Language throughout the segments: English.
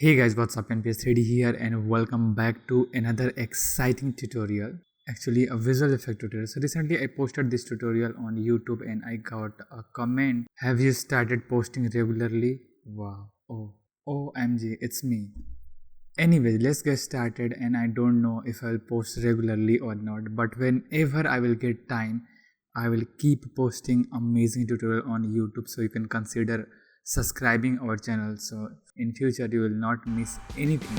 Hey guys, what's up? NPS3D here and welcome back to another exciting tutorial. Actually a visual effect tutorial. So recently I posted this tutorial on YouTube and I got a comment. Have you started posting regularly? Wow. OMG, it's me. Anyways, let's get started, and I don't know if I'll post regularly or not, but whenever I will get time, I will keep posting amazing tutorial on YouTube, so you can consider subscribing our channel so in future you will not miss anything.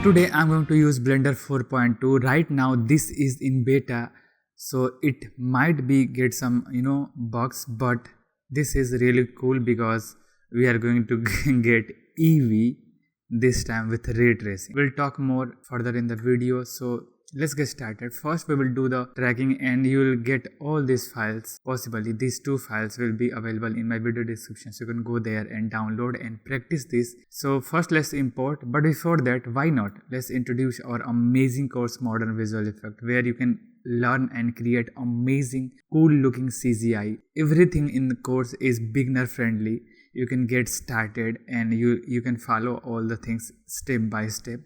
Today I'm going to use Blender 4.2. Right now this is in beta, so it might be get some bugs, but this is really cool because we are going to get EV this time with ray tracing. We'll talk more further in the video, so let's get started. First we will do the tracking and you will get all these files. Possibly these two files will be available in my video description, so you can go there and download and practice this. So first let's import, but before that, why not, let's introduce our amazing course Modern Visual Effect, where you can learn and create amazing cool looking CGI. Everything in the course is beginner friendly. You can get started and you can follow all the things step by step.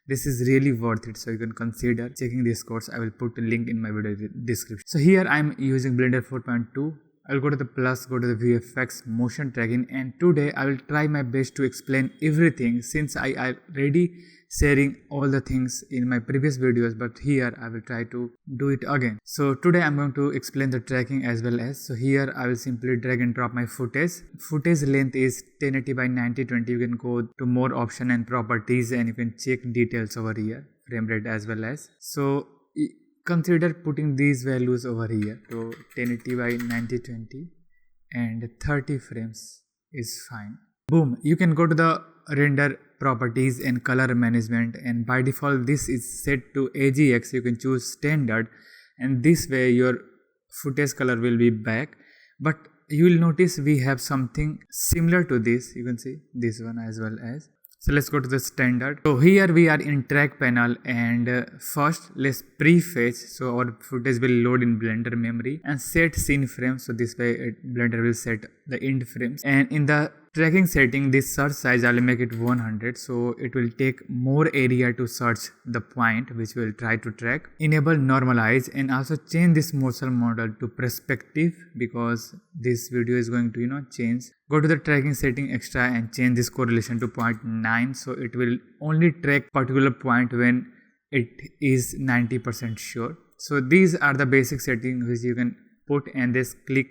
This is really worth it, so you can consider checking this course. I will put a link in my video description. So here I am using Blender 4.2. I'll go to the plus, go to the VFX, motion tracking, and today I will try my best to explain everything, since I already sharing all the things in my previous videos, but here I will try to do it again. So today I'm going to explain the tracking as well as, so here I will simply drag and drop my footage. Footage length is 1080 by 9020. You can go to more option and properties and you can check details over here, frame rate as well as. So consider putting these values over here. So 1080 by 9020 and 30 frames is fine. Boom, you can go to the render properties and color management, and by default this is set to AGX. You can choose standard, and this way your footage color will be back. But you will notice we have something similar to this. You can see this one as well as. So let's go to the standard. So here we are in track panel, and first let's prefetch. So our footage will load in Blender memory and set scene frame. So this way Blender will set the end frames. And in the tracking setting, this search size I will make it 100, so it will take more area to search the point which we will try to track. Enable normalize and also change this motion model to perspective, because this video is going to change. Go to the tracking setting extra and change this correlation to 0.9, so it will only track particular point when it is 90% sure. So these are the basic settings which you can put, and this click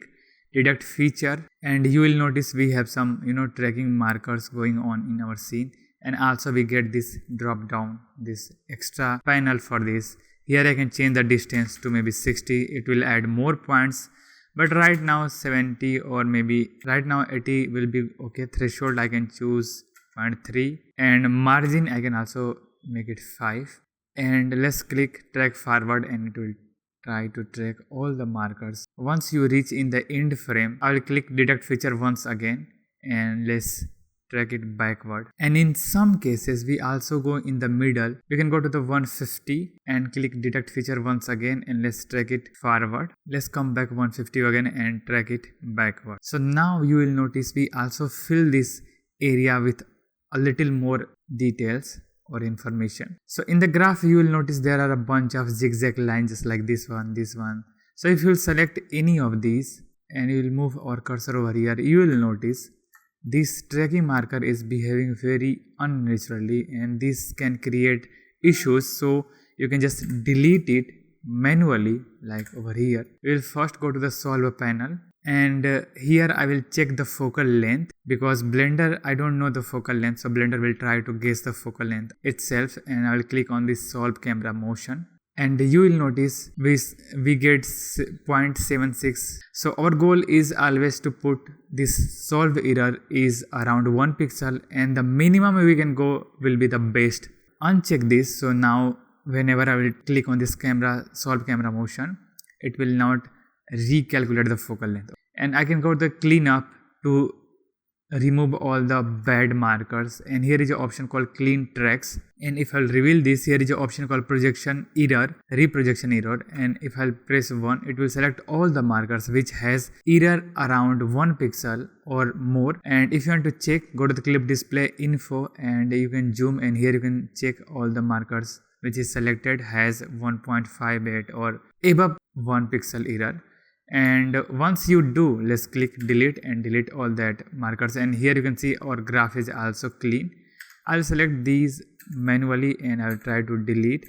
deduct feature, and you will notice we have some tracking markers going on in our scene, and also we get this drop down, this extra panel for this. Here I can change the distance to maybe 60. It will add more points, but right now 70 or maybe right now 80 will be okay. Threshold I can choose 0.3, and margin I can also make it 5, and let's click track forward and it will try to track all the markers. Once you reach in the end frame, I will click deduct feature once again and let's track it backward. And in some cases we also go in the middle. We can go to the 150 and click deduct feature once again and let's track it forward. Let's come back 150 again and track it backward. So now you will notice we also fill this area with a little more details or information. So in the graph you will notice there are a bunch of zigzag lines just like this one. So if you will select any of these and you will move our cursor over here, you will notice this tracking marker is behaving very unnaturally, and this can create issues. So you can just delete it manually, like over here. We will first go to the solve panel, and here I will check the focal length, because Blender, I don't know the focal length, so Blender will try to guess the focal length itself, and I will click on this solve camera motion, and you will notice we get 0.76. so our goal is always to put this solve error is around 1 pixel, and the minimum we can go will be the best. Uncheck this, so now whenever I will click on this solve camera motion, it will not recalculate the focal length. And I can go to the cleanup to remove all the bad markers, and here is an option called clean tracks. And if I'll reveal this, here is an option called projection error, reprojection error, and if I'll press 1, it will select all the markers which has error around 1 pixel or more. And if you want to check, go to the clip display info and you can zoom, and here you can check all the markers which is selected has 1.58 or above 1 pixel error. And once you do, let's click delete and delete all that markers, and here you can see our graph is also clean. I'll select these manually and I'll try to delete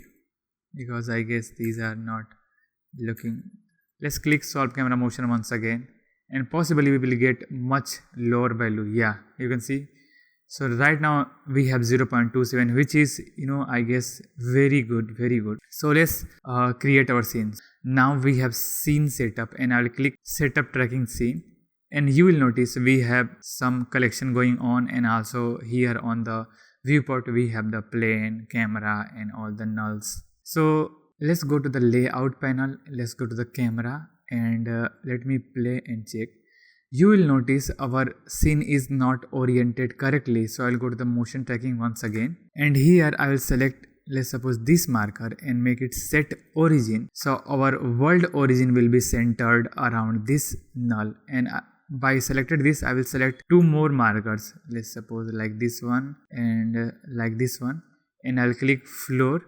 because I guess these are not looking. Let's click solve camera motion once again, and possibly we will get much lower value. Yeah, you can see. So right now we have 0.27, which is, I guess very good, very good. So let's create our scenes. Now we have scene setup, and I will click setup tracking scene, and you will notice we have some collection going on, and also here on the viewport we have the plane, camera, and all the nulls. So let's go to the layout panel, let's go to the camera, and let me play and check. You will notice our scene is not oriented correctly, so I'll go to the motion tracking once again, and here I will select, let's suppose, this marker and make it set origin. So our world origin will be centered around this null, and by selected this I will select 2 more markers, let's suppose like this one and like this one, and I'll click floor,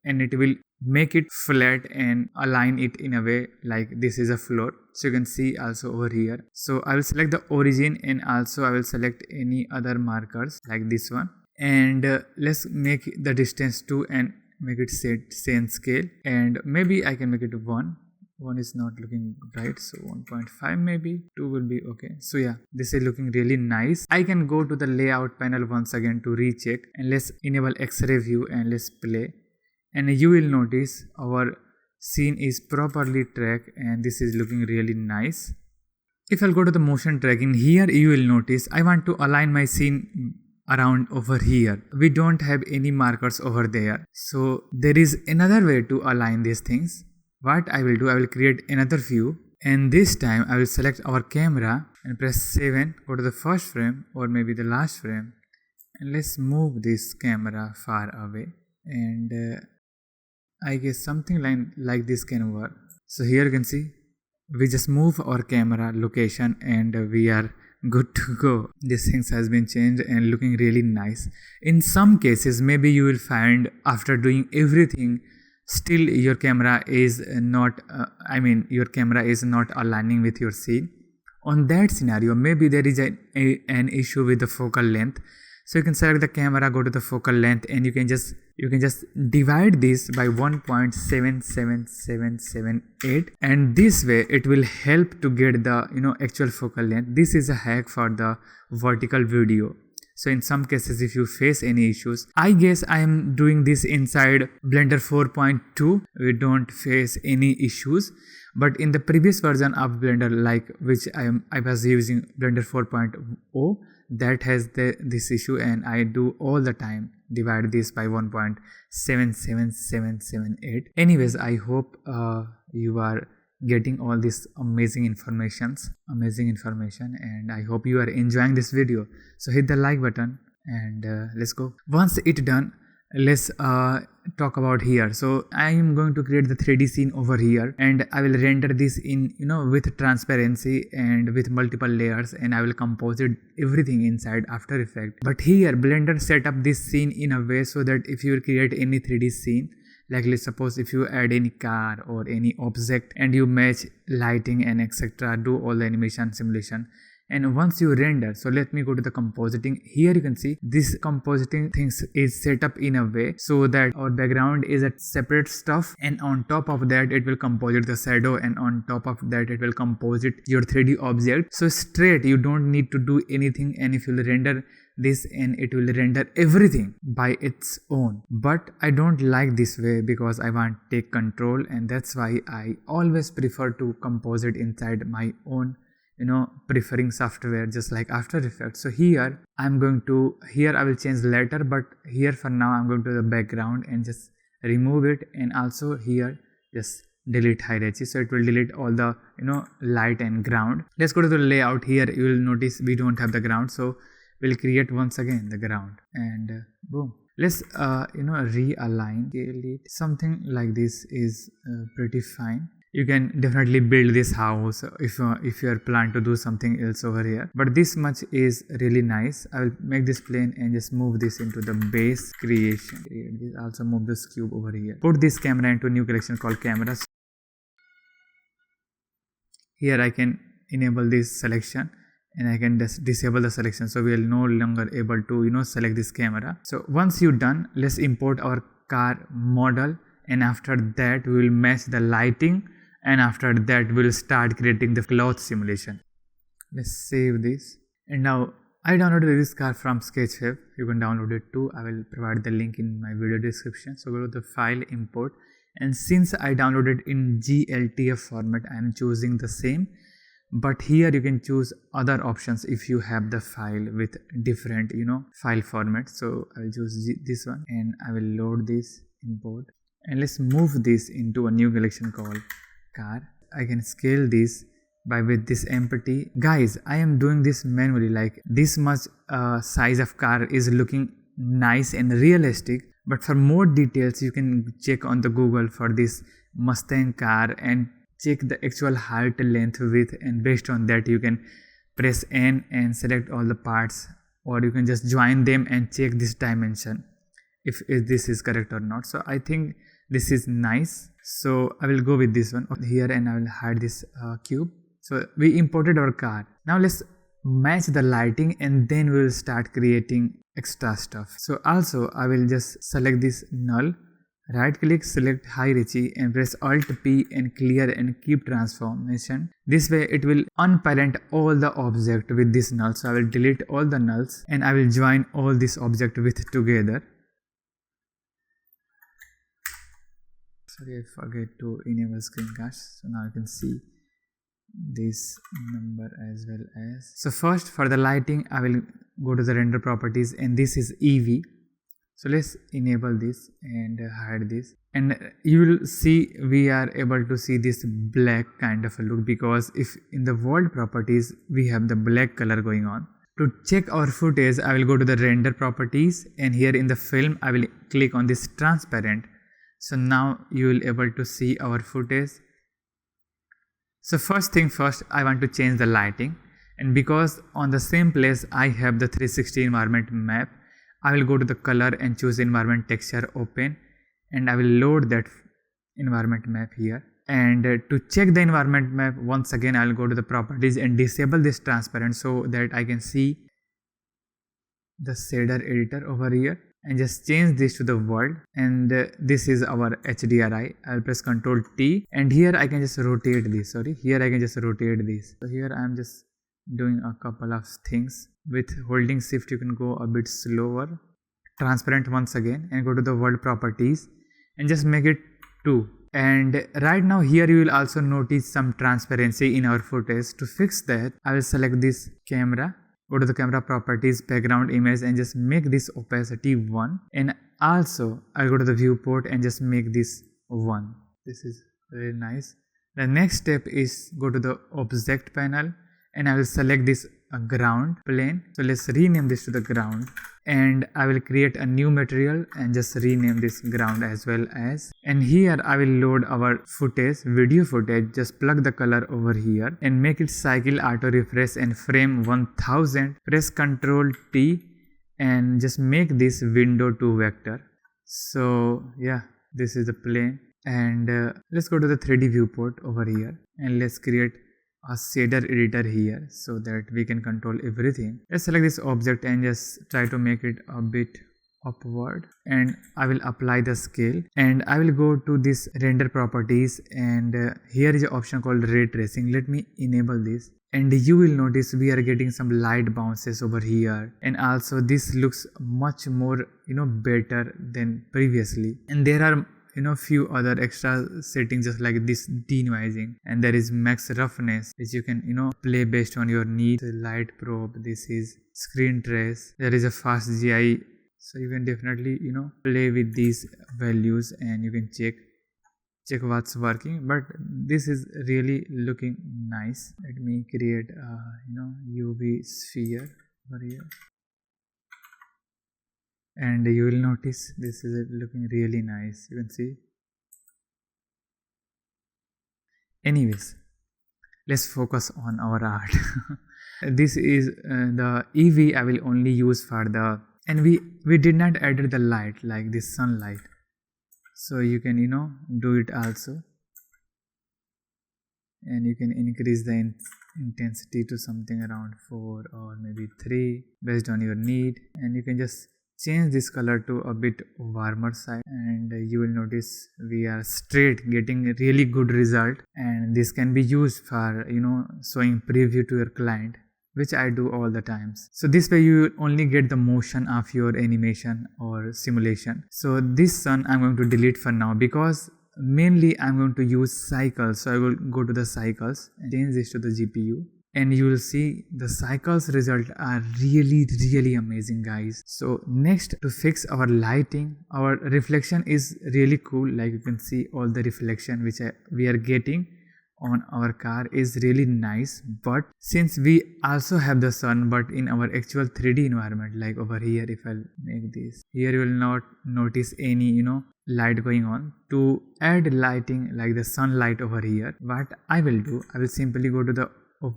and it will make it flat and align it in a way like this is a floor. So you can see also over here. So I will select the origin, and also I will select any other markers like this one, and let's make the distance 2 and make it set same scale, and maybe I can make it 1 is not looking right, so 1.5 maybe, 2 will be okay. So yeah, this is looking really nice. I can go to the layout panel once again to recheck, and let's enable X-ray view and let's play, and you will notice our scene is properly tracked, and this is looking really nice. If I'll go to the motion tracking, here you will notice I want to align my scene around over here. We don't have any markers over there, so there is another way to align these things. What I will do, I will create another view, and this time I will select our camera and press 7, go to the first frame or maybe the last frame, and let's move this camera far away, and I guess something like this can work. So here you can see we just move our camera location and we are good to go. This things has been changed and looking really nice. In some cases maybe you will find after doing everything still your camera is not your camera is not aligning with your scene. On that scenario maybe there is an issue with the focal length. So you can select the camera, go to the focal length, and you can just divide this by 1.77778, and this way it will help to get the actual focal length. This is a hack for the vertical video. So in some cases if you face any issues, I guess I am doing this inside Blender 4.2, we don't face any issues. But in the previous version of Blender, like which I was using Blender 4.0, that has this issue, and I do all the time divide this by 1.77778. Anyways, I hope you are getting all this amazing information, and I hope you are enjoying this video. So hit the like button and let's go. Once it's done, let's talk about here. So I am going to create the 3D scene over here, and I will render this in with transparency and with multiple layers, and I will composite everything inside After Effects. But here Blender set up this scene in a way so that if you will create any 3D scene, like let's suppose if you add any car or any object and you match lighting and etc., do all the animation simulation, and once you render, so let me go to the compositing. Here you can see this compositing things is set up in a way so that our background is a separate stuff, and on top of that it will composite the shadow, and on top of that it will composite your 3D object. So straight, you don't need to do anything, and if you will render this, and it will render everything by its own. But I don't like this way because I want to take control, and that's why I always prefer to composite inside my own preferring software, just like After Effects. So here I will change later, but here for now I'm going to the background and just remove it, and also here just delete hierarchy, so it will delete all the light and ground. Let's go to the layout. Here you will notice we don't have the ground, so we'll create once again the ground, and boom. Let's realign, scale it. Something like this is pretty fine. You can definitely build this house if you are planning to do something else over here, but this much is really nice. I will make this plane and just move this into the base creation. Also move this cube over here. Put this camera into a new collection called cameras. Here I can enable this selection, and I can just disable the selection, so we are no longer able to select this camera. So once you're done, let's import our car model, and after that we will match the lighting, and after that we'll start creating the cloth simulation. Let's save this. And now I downloaded this car from Sketchweb. You can download it too. I will provide the link in my video description. So go to the file, import, and since I downloaded in GLTF format, I am choosing the same, but here you can choose other options if you have the file with different file format. So I'll choose this one, and I will load this, import, and let's move this into a new collection called car. I can scale this by with this empty. Guys, I am doing this manually, like this much size of car is looking nice and realistic, but for more details you can check on the Google for this Mustang car and check the actual height, length, width, and based on that you can press N and select all the parts, or you can just join them and check this dimension if this is correct or not. So I think this is nice, so I will go with this one here, and I will hide this cube. So we imported our car. Now let's match the lighting, and then we will start creating extra stuff. So also I will just select this null, right click, select hierarchy, and press Alt P and clear and keep transformation. This way it will unparent all the object with this null. So I will delete all the nulls, and I will join all this object with together. Sorry, I forget to enable screencast. So now you can see this number as well as. So first for the lighting, I will go to the render properties, and this is EV. So let's enable this and hide this, and you will see we are able to see this black kind of a look, because if in the world properties we have the black color going on. To check our footage, I will go to the render properties, and here in the film I will click on this transparent. So now you will able to see our footage. So first thing first, I want to change the lighting, and because on the same place I have the 360 environment map, I will go to the color and choose environment texture, open, and I will load that environment map here. And to check the environment map, once again I will go to the properties and disable this transparent, so that I can see the shader editor over here, and just change this to the world, and this is our HDRI. I'll press Ctrl T, and here I can just rotate this. So here I am just doing a couple of things. With holding shift you can go a bit slower. Transparent once again, and go to the world properties and just make it 2. And right now here you will also notice some transparency in our footage. To fix that, I will select this camera, go to the camera properties, background image, and just make this opacity 1, and also I'll go to the viewport and just make this 1. This is very nice. The next step is go to the object panel, and I will select this ground plane. So let's rename this to the ground, and I will create a new material and just rename this ground as well as. And here I will load our footage, video footage. Just plug the color over here and make it cycle auto refresh and frame 1000. Press Ctrl T and just make this window to vector. So yeah, this is the plane, and let's go to the 3D viewport over here, and let's create a shader editor here so that we can control everything. Let's select this object and just try to make it a bit upward, and I will apply the scale, and I will go to this render properties, and here is an option called ray tracing. Let me enable this, and you will notice we are getting some light bounces over here, and also this looks much more better than previously. And there are few other extra settings just like this denoising, and there is max roughness which you can play based on your need. Light probe, this is screen trace, there is a fast GI, so you can definitely play with these values and you can check. check what's working, but this is really looking nice. Let me create a UV sphere over here, and you will notice this is looking really nice. You can see. Anyways, let's focus on our art. This is the EV I will only use for the, and we did not add the light like this sunlight, so you can do it also, and you can increase the intensity to something around 4 or maybe 3 based on your need, and you can just change this color to a bit warmer side, and you will notice we are straight getting a really good result. And this can be used for showing preview to your client, which I do all the times. So this way you only get the motion of your animation or simulation. So this sun I'm going to delete for now, because mainly I'm going to use cycles. So I will go to the cycles and change this to the GPU, and you will see the cycles result are really amazing, guys. So next, to fix our lighting, our reflection is really cool. Like you can see all the reflection which we are getting on our car is really nice. But since we also have the sun, but in our actual 3D environment, like over here, if I make this here, you will not notice any light going on. To add lighting like the sunlight over here, what I will do, I will simply go to the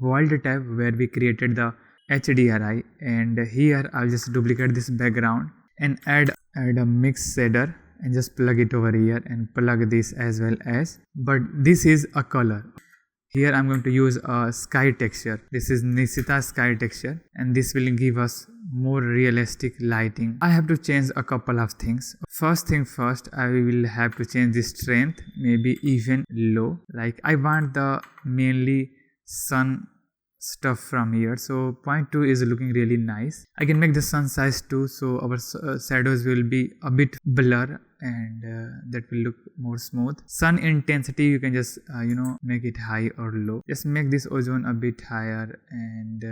world tab where we created the HDRI, and here I'll just duplicate this background and add a mix shader and just plug it over here, and plug this as well as, but this is a color. Here I'm going to use a sky texture. This is Nishita sky texture, and this will give us more realistic lighting. I have to change a couple of things. First thing first, I will have to change the strength, maybe even low. Like I want the mainly sun stuff from here, so 0.2 is looking really nice. I can make the sun size 2, so our shadows will be a bit blur, and that will look more smooth. Sun intensity, you can just make it high or low. Just make this ozone a bit higher, and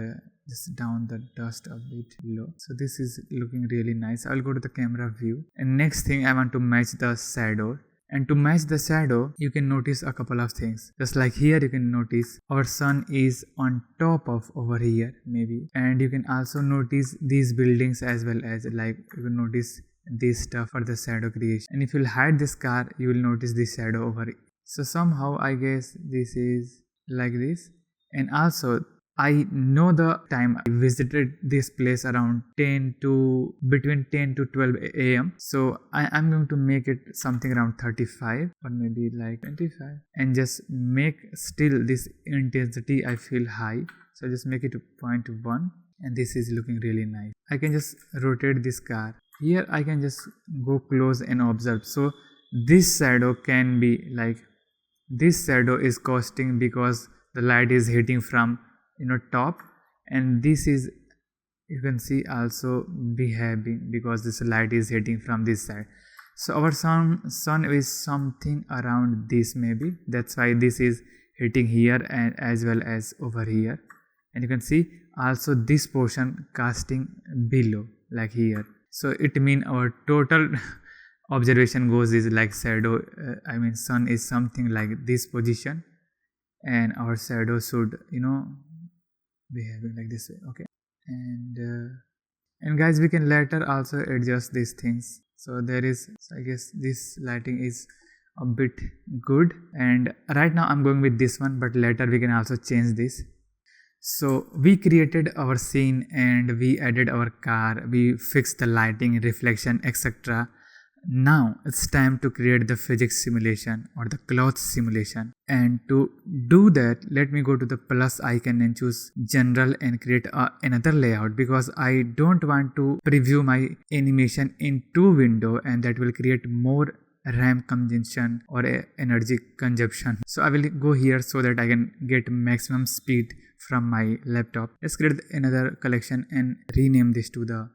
just down the dust a bit low. So this is looking really nice. I'll go to the camera view, and next thing I want to match the shadow. And to match the shadow, you can notice a couple of things. Just like here, you can notice our sun is on top of over here maybe, and you can also notice these buildings as well as, like you can notice this stuff for the shadow creation. And if you'll hide this car, you will notice this shadow over it. So somehow I guess this is like this. And also I know the time I visited this place around between 10 to 12 a.m. So I'm going to make it something around 35 or maybe like 25, and just make still this intensity I feel high. So just make it to 0.1, and this is looking really nice. I can just rotate this car. Here I can just go close and observe. So this shadow can be like, this shadow is costing because the light is hitting from top, and this is, you can see, also behaving because this light is hitting from this side. So our sun is something around this maybe, that's why this is hitting here and as well as over here. And you can see also this portion casting below, like here. So it means our total observation goes is like shadow, sun is something like this position, and our shadow should behaving like this way. Okay, and guys, we can later also adjust these things. So there is, so I guess this lighting is a bit good, and right now I'm going with this one, but later we can also change this. So we created our scene and we added our car, we fixed the lighting, reflection, etc. Now it's time to create the physics simulation or the cloth simulation. And to do that, let me go to the plus icon and choose general and create another layout, because I don't want to preview my animation in two windows, and that will create more RAM consumption or energy consumption. So I will go here so that I can get maximum speed from my laptop. Let's create another collection and rename this to the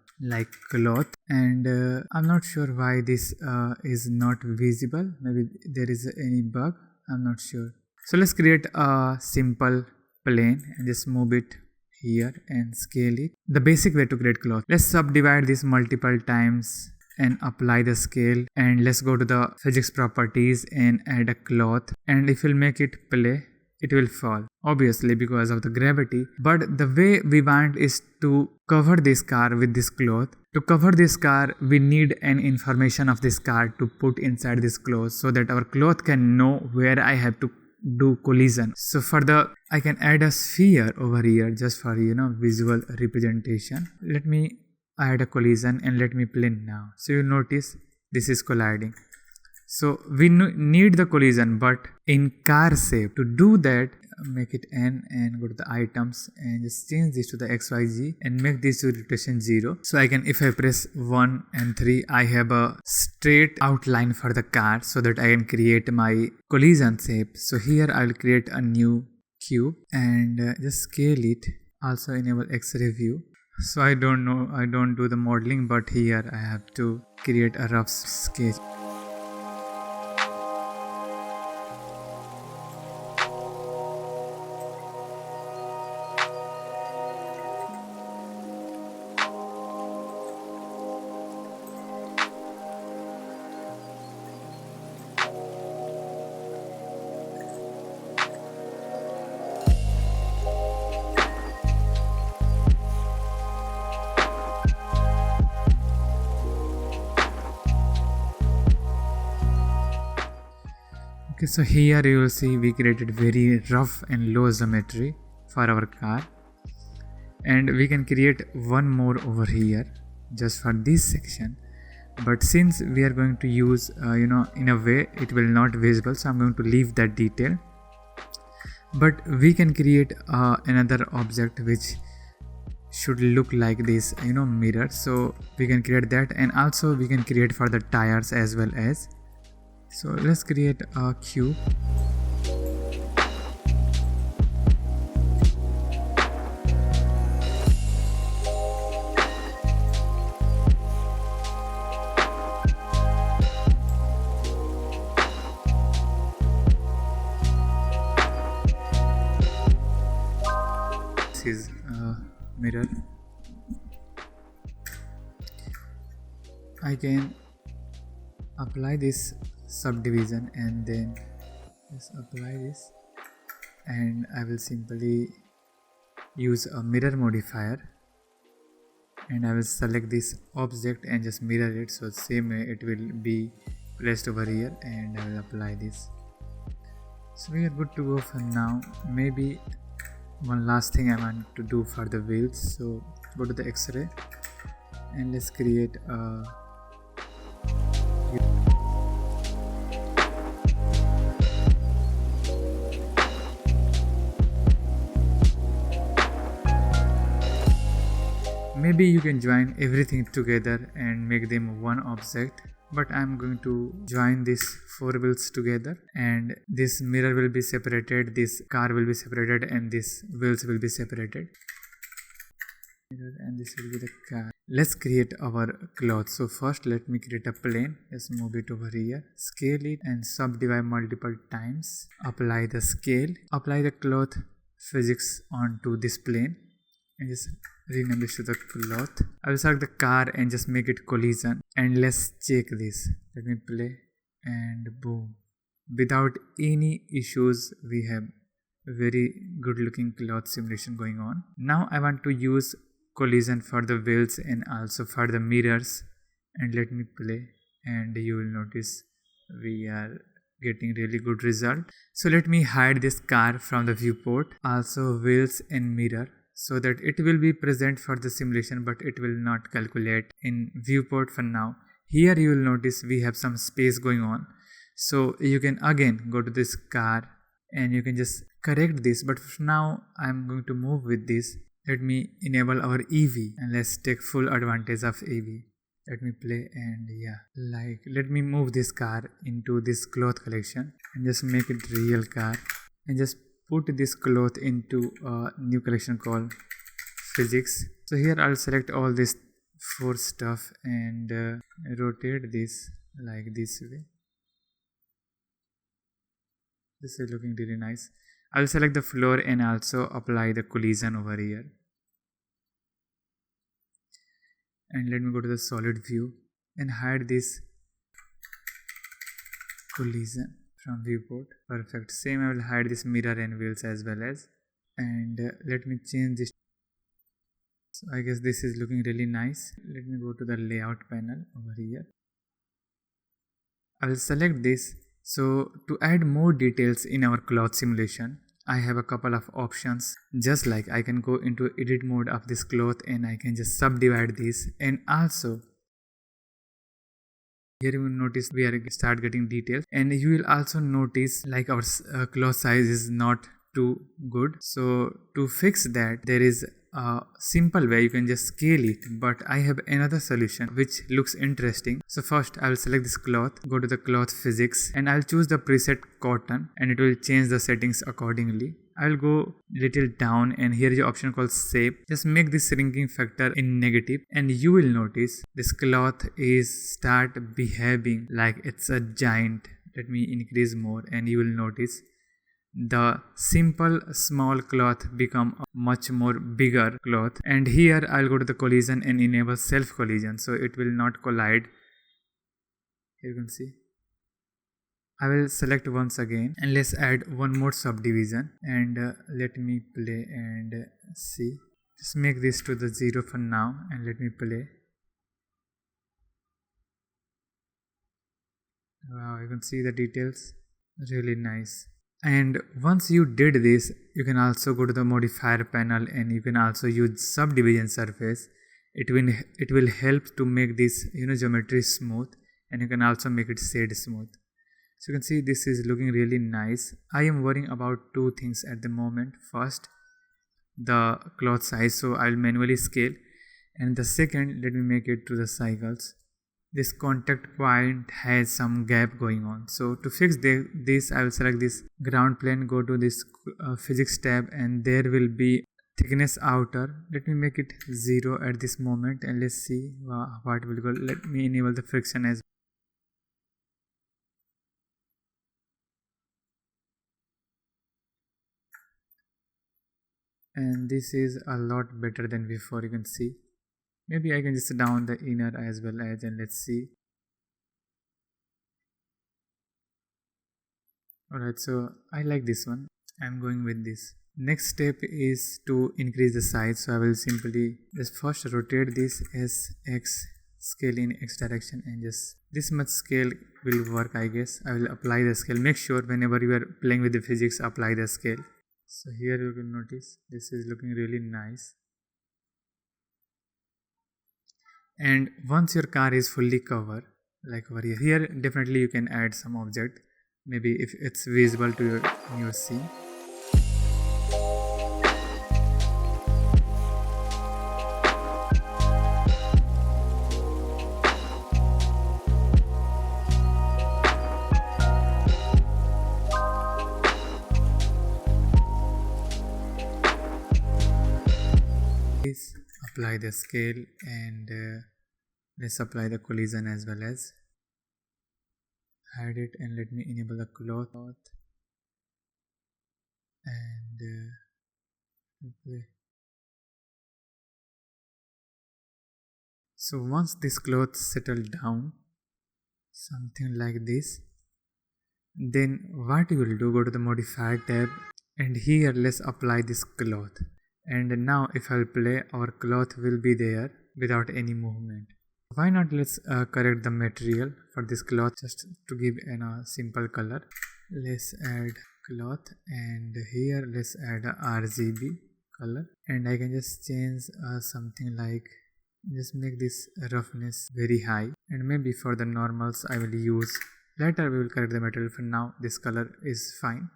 cloth. And I'm not sure why this is not visible. Maybe there is any bug, I'm not sure. So let's create a simple plane and just move it here and scale it. The basic way to create cloth. Let's subdivide this multiple times and apply the scale, and let's go to the physics properties and add a cloth. And if we'll make it play, it will fall, obviously because of the gravity. But the way we want is to cover this car with this cloth. To cover this car, we need an information of this car to put inside this cloth so that our cloth can know where I have to do collision. So for the I can add a sphere over here just for visual representation. Let me add a collision and let me play now. So you notice this is colliding. So we need the collision, but in car shape. To do that, make it N and go to the items and just change this to the XYZ and make this to rotation 0. So I can, if I press 1 and 3, I have a straight outline for the car so that I can create my collision shape. So here I'll create a new cube and just scale it. Also enable X-ray view. So I don't do the modeling, but here I have to create a rough sketch. Okay, so here you will see we created very rough and low geometry for our car, and we can create one more over here just for this section. But since we are going to use in a way it will not visible, so I'm going to leave that detail. But we can create another object which should look like this mirror. So we can create that, and also we can create for the tires as well as. So let's create a cube. This is a mirror. I can apply this subdivision and then just apply this, and I will simply use a mirror modifier and I will select this object and just mirror it, so same way it will be placed over here, and I will apply this. So we are good to go for now. Maybe one last thing I want to do for the wheels. So go to the X-ray and let's create a maybe you can join everything together and make them one object, but I'm going to join these 4 wheels together, and this mirror will be separated, this car will be separated, and these wheels will be separated. And this will be the car. Let's create our cloth. So first let me create a plane. Let's move it over here, scale it and subdivide multiple times. Apply the scale, apply the cloth physics onto this plane and just rename this to the cloth. I will select the car and just make it collision, and let's check this. Let me play, and boom, without any issues we have very good looking cloth simulation going on. Now I want to use collision for the wheels and also for the mirrors, and let me play, and you will notice we are getting really good result. So let me hide this car from the viewport, also wheels and mirror, so that it will be present for the simulation but it will not calculate in viewport for now. Here you will notice we have some space going on, so you can again go to this car and you can just correct this, but for now I'm going to move with this. Let me enable our EV and let's take full advantage of EV. Let me play, and let me move this car into this cloth collection and just make it real car, and just put this cloth into a new collection called physics. So here I'll select all this 4 stuff and rotate this like this way. This is looking really nice. I'll select the floor and also apply the collision over here. And let me go to the solid view and hide this collision from viewport. Perfect. Same, I will hide this mirror and wheels as well as. And let me change this. So I guess this is looking really nice. Let me go to the layout panel over here. I will select this. So to add more details in our cloth simulation, I have a couple of options. Just like I can go into edit mode of this cloth and I can just subdivide this, and also here you will notice we are start getting details, and you will also notice like our cloth size is not too good. So to fix that, there is a simple way you can just scale it, but I have another solution which looks interesting. So first I will select this cloth, go to the cloth physics, and I'll choose the preset cotton, and it will change the settings accordingly. I'll go little down, and here is the option called shape. Just make this shrinking factor in negative, and you will notice this cloth is start behaving like it's a giant. Let me increase more, and you will notice the simple small cloth become a much more bigger cloth. And here I'll go to the collision and enable self collision, so it will not collide. Here you can see. I will select once again, and let's add one more subdivision, and let me play and see. Just make this to the 0 for now, and let me play. Wow, you can see the details, really nice. And once you did this, you can also go to the modifier panel, and you can also use subdivision surface. It will help to make this geometry smooth, and you can also make it shade smooth. So you can see this is looking really nice. I am worrying about two things at the moment. First, the cloth size, so I'll manually scale, and the second, let me make it to the cycles. This contact point has some gap going on, so to fix this I will select this ground plane, go to this physics tab, and there will be thickness outer. Let me make it 0 at this moment, and let's see what will go. Let me enable the friction as well. And this is a lot better than before. You can see, maybe I can just down the inner as well as, and let's see. Alright, so I like this one. I'm going with this. Next step is to increase the size, so I will simply just first rotate this as X, scale in X direction, and just this much scale will work, I guess. I will apply the scale. Make sure whenever you are playing with the physics, apply the scale. So here you can notice this is looking really nice. And once your car is fully covered, like over here definitely you can add some object, maybe if it's visible to your scene. Please apply the scale, and let's apply the collision as well as. Hide it, and let me enable the cloth, and play. So once this cloth settle down, something like this, then what you will do, go to the modifier tab, and here let's apply this cloth. And now if I'll play, our cloth will be there without any movement. Why not let's correct the material for this cloth, just to give a simple color. Let's add cloth, and here let's add a RGB color, and I can just change something like, just make this roughness very high, and maybe for the normals I will use, later we will correct the material. For now this color is fine.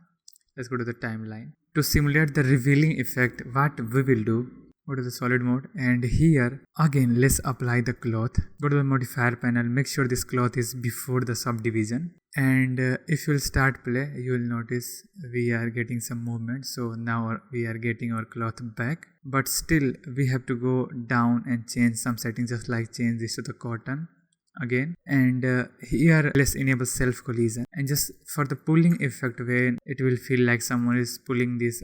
Let's go to the timeline. To simulate the revealing effect, what we will do, go to the solid mode, and here again let's apply the cloth. Go to the modifier panel, make sure this cloth is before the subdivision, and if you will start play, you will notice we are getting some movement. So now we are getting our cloth back, but still we have to go down and change some settings, just like change this to the cotton, again, and here let's enable self collision, and just for the pulling effect when it will feel like someone is pulling this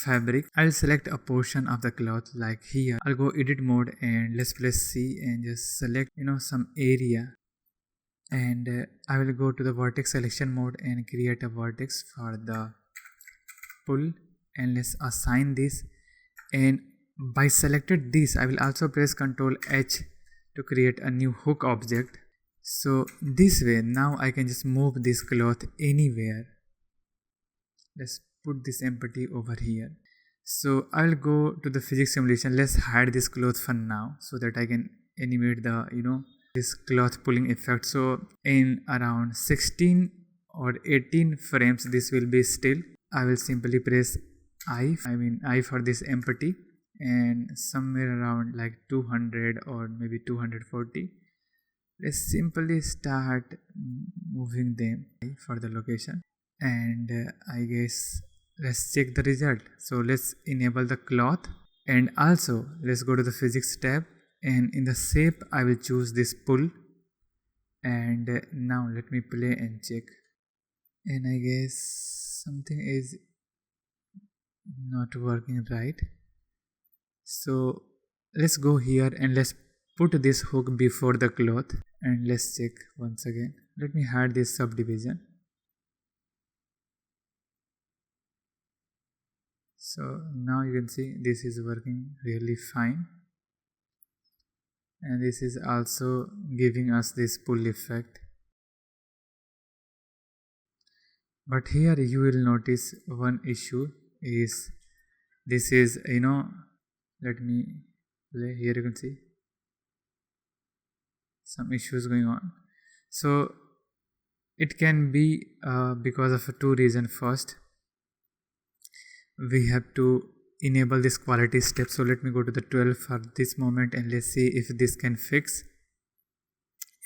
fabric, I'll select a portion of the cloth. Like here I'll go edit mode and let's press C and just select some area, and I will go to the vertex selection mode and create a vertex for the pull, and let's assign this. And by selected this, I will also press Ctrl H to create a new hook object. So this way now I can just move this cloth anywhere. Let's put this empty over here. So I'll go to the physics simulation. Let's hide this cloth for now so that I can animate the this cloth pulling effect. So in around 16 or 18 frames this will be still. I will simply press I for this empty, and somewhere around like 200 or maybe 240, let's simply start moving them for the location, and I guess let's check the result. So let's enable the cloth, and also let's go to the physics tab, and in the shape I will choose this pull, and now let me play and check, and I guess something is not working right. So let's go here and let's put this hook before the cloth, and let's check once again. Let me hide this subdivision. So now you can see this is working really fine, and this is also giving us this pull effect. But here you will notice one issue is this is let me play. Here you can see some issues going on. So it can be because of two reasons. First, we have to enable this quality step. So let me go to the 12 for this moment, and let's see if this can fix.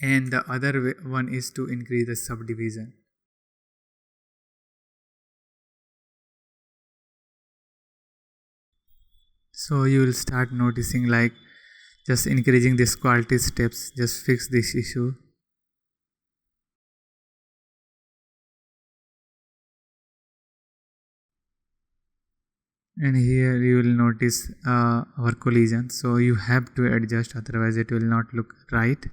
And the other one is to increase the subdivision. So you will start noticing like just increasing this quality steps just fix this issue. And here you will notice our collision, so you have to adjust, otherwise it will not look right.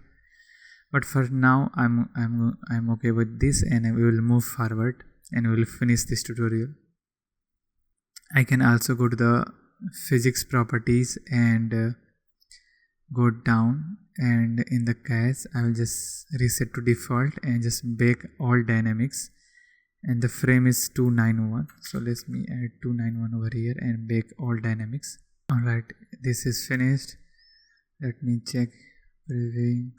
But for now I'm okay with this, and we will move forward and we will finish this tutorial. I can also go to the physics properties and go down, and in the cache I will just reset to default and just bake all dynamics, and the frame is 291. So let me add 291 over here and bake all dynamics. Alright, this is finished. Let me check previewing.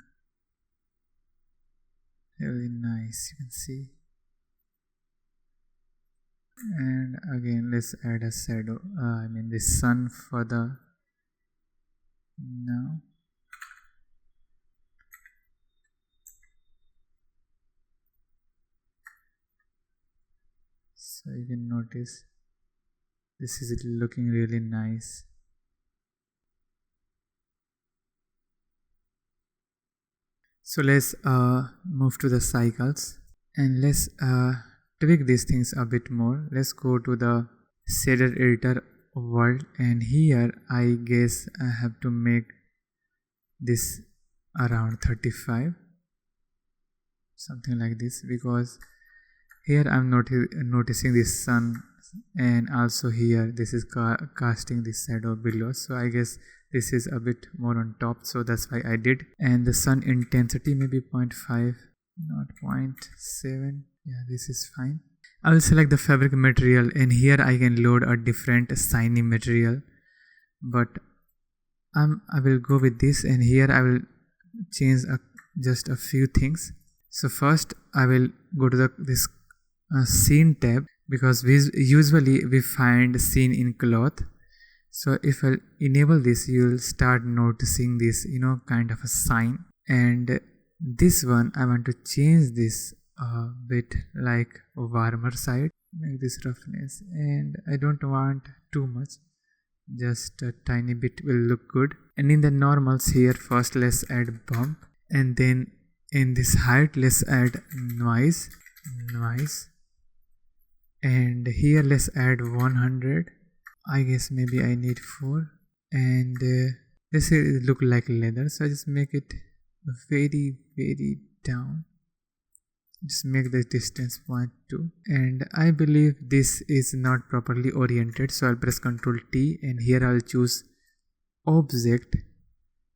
Very nice, you can see. And again let's add a shadow, the sun for the now. So you can notice this is looking really nice. So let's move to the cycles, and let's tweak these things a bit more. Let's go to the shader editor world, and here I guess I have to make this around 35, something like this, because here I'm noticing this sun, and also here this is casting this shadow below. So I guess this is a bit more on top, so that's why I did. And the sun intensity maybe 0.5, not 0.7. Yeah, this is fine. I will select the fabric material, and here I can load a different shiny material, but I will go with this, and here I will change just a few things. So first I will go to this scene tab, because usually we find scene in cloth. So if I enable this, you will start noticing this kind of a sign, and this one I want to change this a bit like warmer side, make this roughness, and I don't want too much, just a tiny bit will look good. And in the normals here, first let's add bump, and then in this height let's add noise, and here let's add 100. I guess maybe I need 4, and this look like leather, so I just make it very down. Just make the distance 0.2, and I believe this is not properly oriented, so I'll press Ctrl T, and here I'll choose object,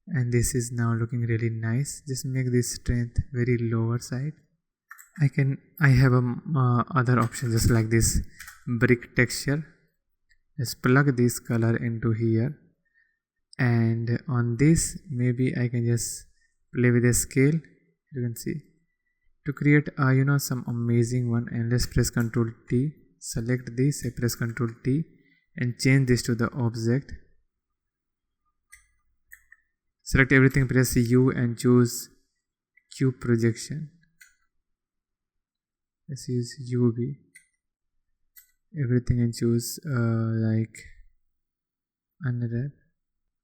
and this is now looking really nice. Just make this strength very lower side. I have other options just like this brick texture. Just plug this color into here, and on this maybe I can just play with the scale. You can see to create some amazing one, and let's press Ctrl T, select this, I press Ctrl T and change this to the object. Select everything, press U and choose cube projection. Let's use UV everything and choose like unwrap.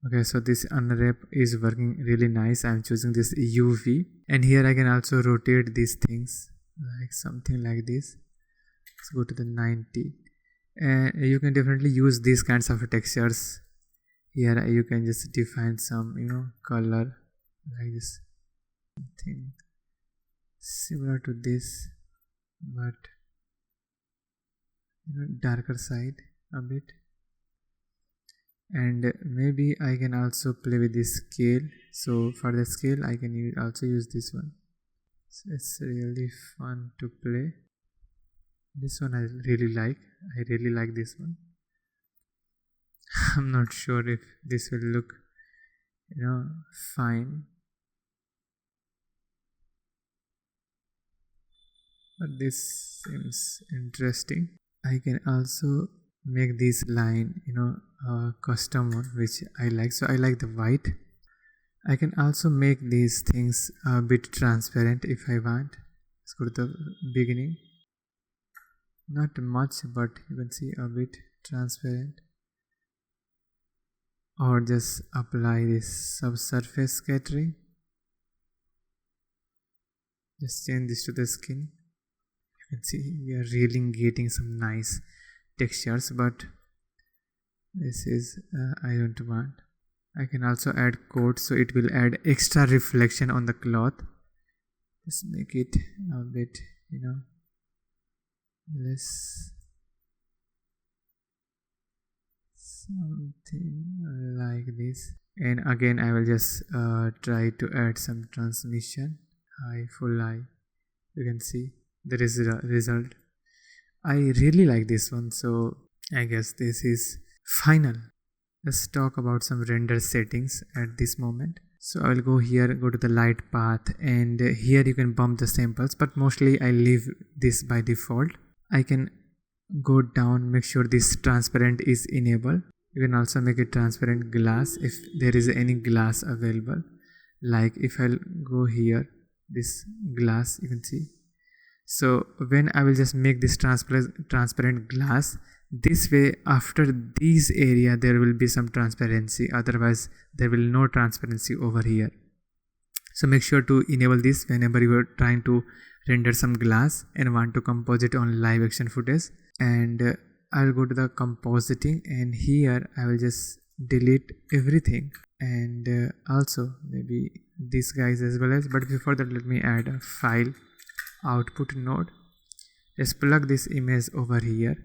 Okay, so this unwrap is working really nice. I'm choosing this UV, and here I can also rotate these things like something like this. Let's go to the 90, and you can definitely use these kinds of textures. Here you can just define some color like this, something similar to this, but darker side a bit. And maybe I can also play with this scale. So for the scale I can also use this one. So it's really fun to play. This one I really like this one. I'm not sure if this will look fine, but this seems interesting. I can also make this line custom one which I like, so I like the white. I can also make these things a bit transparent if I want. Let's go to the beginning, not much, but you can see a bit transparent, or just apply this subsurface scattering. Just change this to the skin. You can see we are really getting some nice textures, but this is I don't want. I can also add coat, so it will add extra reflection on the cloth. Just make it a bit less, something like this. And again I will just try to add some transmission, high, full high. You can see there is a result. I really like this one, so I guess this is final. Let's talk about some render settings at this moment. So I will go here, go to the light path, and here you can bump the samples, but mostly I leave this by default. I can go down, make sure this transparent is enabled. You can also make it transparent glass if there is any glass available. Like if I'll go here, this glass, you can see. So when I will just make this transparent glass, this way after this area there will be some transparency, otherwise there will no transparency over here. So make sure to enable this whenever you are trying to render some glass and want to composite on live action footage. And I'll go to the compositing, and here I will just delete everything, and also maybe these guys as well as, but before that let me add a file output node. Let's plug this image over here,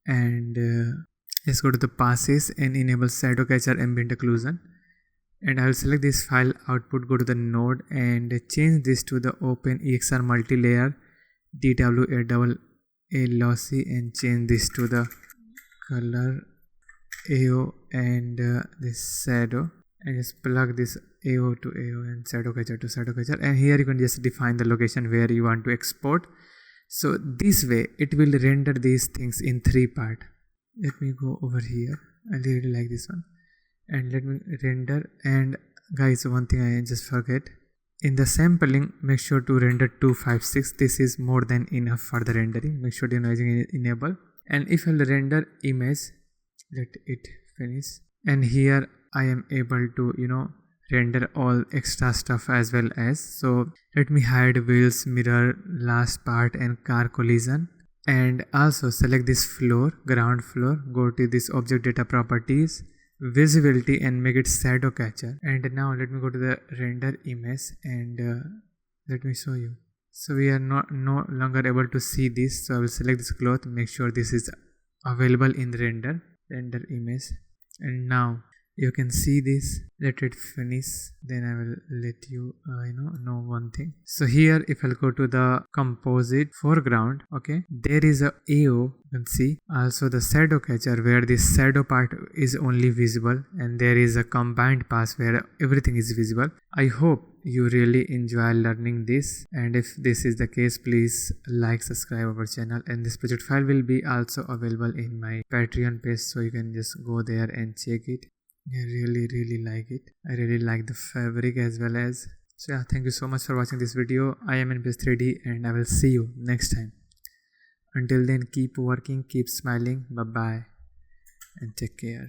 and let's go to the passes and enable shadow catcher ambient occlusion, and I will select this file output, go to the node and change this to the open exr multi-layer DWA lossy, and change this to the color AO and this shadow, and just plug this AO to AO and shadow catcher to shadow catcher, and here you can just define the location where you want to export. So this way it will render these things in 3 parts. Let me go over here. I really like this one, and let me render. And guys, one thing I just forget, in the sampling make sure to render 256. This is more than enough for the rendering. Make sure denoising enable, and if I'll render image, let it finish, and here I am able to render all extra stuff as well as. So let me hide wheels, mirror, last part and car collision. And also select this floor, ground floor, go to this object data properties, visibility and make it shadow catcher. And now let me go to the render image and let me show you. So we are no longer able to see this, so I will select this cloth, make sure this is available in the render image. And now you can see this. Let it finish, then I will let you know one thing. So here if I'll go to the composite foreground, okay, there is a AO, you can see also the shadow catcher where this shadow part is only visible, and there is a combined pass where everything is visible. I hope you really enjoy learning this, and if this is the case, please like, subscribe our channel, and this project file will be also available in my Patreon page, so you can just go there and check it. I really like it. I really like the fabric as well as. So yeah, thank you so much for watching this video. I am in 3D and I will see you next time. Until then, keep working, keep smiling. Bye bye and take care.